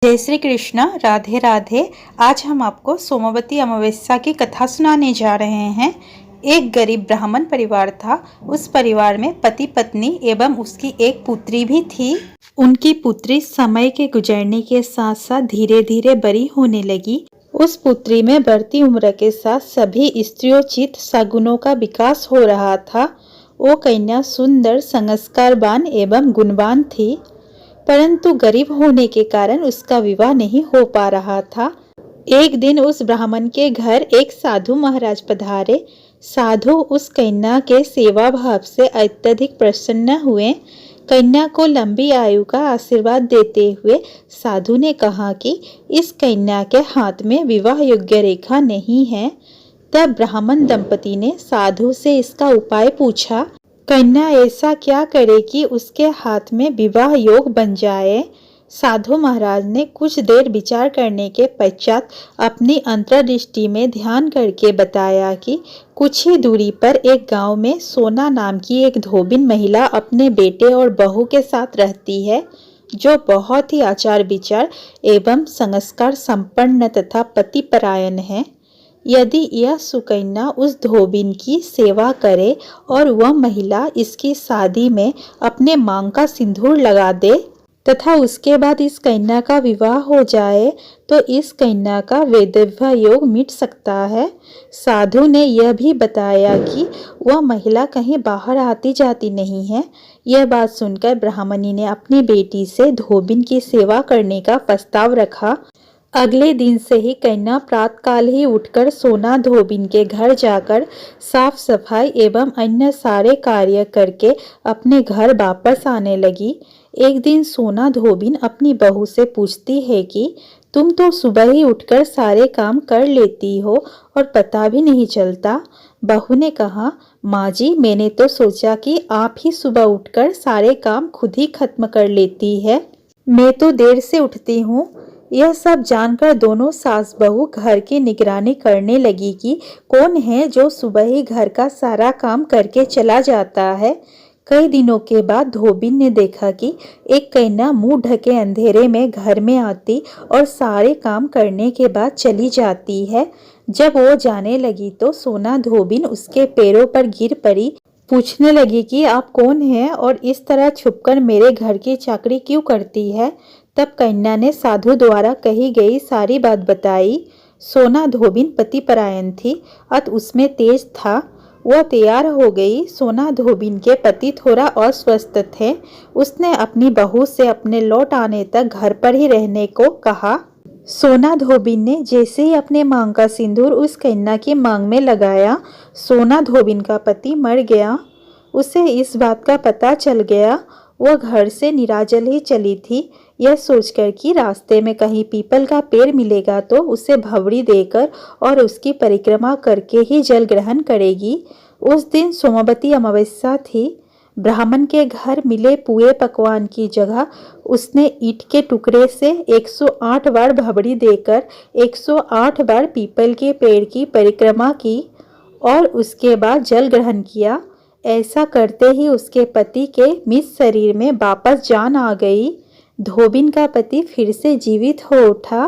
जय श्री कृष्ण। राधे राधे। आज हम आपको सोमवती अमावस्या की कथा सुनाने जा रहे हैं। एक गरीब ब्राह्मण परिवार था। उस परिवार में पति पत्नी एवं उसकी एक पुत्री भी थी। उनकी पुत्री समय के गुजरने के साथ साथ धीरे धीरे बड़ी होने लगी। उस पुत्री में बढ़ती उम्र के साथ सभी स्त्रियोचित सगुणों का विकास हो रहा था। वो कन्या सुंदर, संस्कारवान एवं गुणवान थी, परंतु गरीब होने के कारण उसका विवाह नहीं हो पा रहा था। एक दिन उस ब्राह्मण के घर एक साधु महाराज पधारे। साधु उस कन्या के सेवा भाव से अत्यधिक प्रसन्न हुए। कन्या को लंबी आयु का आशीर्वाद देते हुए साधु ने कहा कि इस कन्या के हाथ में विवाह योग्य रेखा नहीं है। तब ब्राह्मण दंपति ने साधु से इसका उपाय पूछा। कन्या ऐसा क्या करे कि उसके हाथ में विवाह योग बन जाए। साधु महाराज ने कुछ देर विचार करने के पश्चात अपनी अंतर्दृष्टि में ध्यान करके बताया कि कुछ ही दूरी पर एक गांव में सोना नाम की एक धोबिन महिला अपने बेटे और बहू के साथ रहती है, जो बहुत ही आचार विचार एवं संस्कार संपन्न तथा पतिपरायण है। यदि यह सुकन्या उस धोबिन की सेवा करे और वह महिला इसकी शादी में अपने मांग का सिंदूर लगा दे तथा उसके बाद इस कन्या का विवाह हो जाए तो इस कन्या का वैधव्य योग मिट सकता है। साधु ने यह भी बताया कि वह महिला कहीं बाहर आती जाती नहीं है। यह बात सुनकर ब्राह्मणी ने अपनी बेटी से धोबिन की सेवा करने का प्रस्ताव रखा। अगले दिन से ही कन्या प्रातःकाल ही उठकर सोना धोबिन के घर जाकर साफ सफाई एवं अन्य सारे कार्य करके अपने घर वापस आने लगी। एक दिन सोना धोबिन अपनी बहू से पूछती है कि तुम तो सुबह ही उठकर सारे काम कर लेती हो और पता भी नहीं चलता। बहू ने कहा, माँ जी, मैंने तो सोचा कि आप ही सुबह उठकर सारे काम खुद ही खत्म कर लेती है। मैं तो देर से उठती हूँ। यह सब जानकर दोनों सास बहू घर की निगरानी करने लगी कि कौन है जो सुबह ही घर का सारा काम करके चला जाता है। कई दिनों के बाद धोबिन ने देखा कि एक कन्या मुंह ढके अंधेरे में घर में आती और सारे काम करने के बाद चली जाती है। जब वो जाने लगी तो सोना धोबिन उसके पैरों पर गिर पड़ी। पूछने लगी कि आप कौन हैं और इस तरह छुपकर मेरे घर की चाकरी क्यों करती है। तब कन्या ने साधु द्वारा कही गई सारी बात बताई। सोना धोबिन पतिपरायण थी, अत उसमें तेज था। वह तैयार हो गई। सोना धोबिन के पति थोड़ा अस्वस्थ थे। उसने अपनी बहू से अपने लौट आने तक घर पर ही रहने को कहा। सोना धोबिन ने जैसे ही अपने मांग का सिंदूर उस कन्या की मांग में लगाया, सोना धोबिन का पति मर गया। उसे इस बात का पता चल गया। वह घर से निराजल ही चली थी, यह सोचकर कि रास्ते में कहीं पीपल का पेड़ मिलेगा तो उसे भवरी देकर और उसकी परिक्रमा करके ही जल ग्रहण करेगी। उस दिन सोमवती अमावस्या थी। ब्राह्मण के घर मिले पुए पकवान की जगह उसने ईंट के टुकड़े से 108 बार भवरी देकर 108 बार पीपल के पेड़ की परिक्रमा की और उसके बाद जल ग्रहण किया। ऐसा करते ही उसके पति के मृत शरीर में वापस जान आ गई। धोबिन का पति फिर से जीवित हो उठा।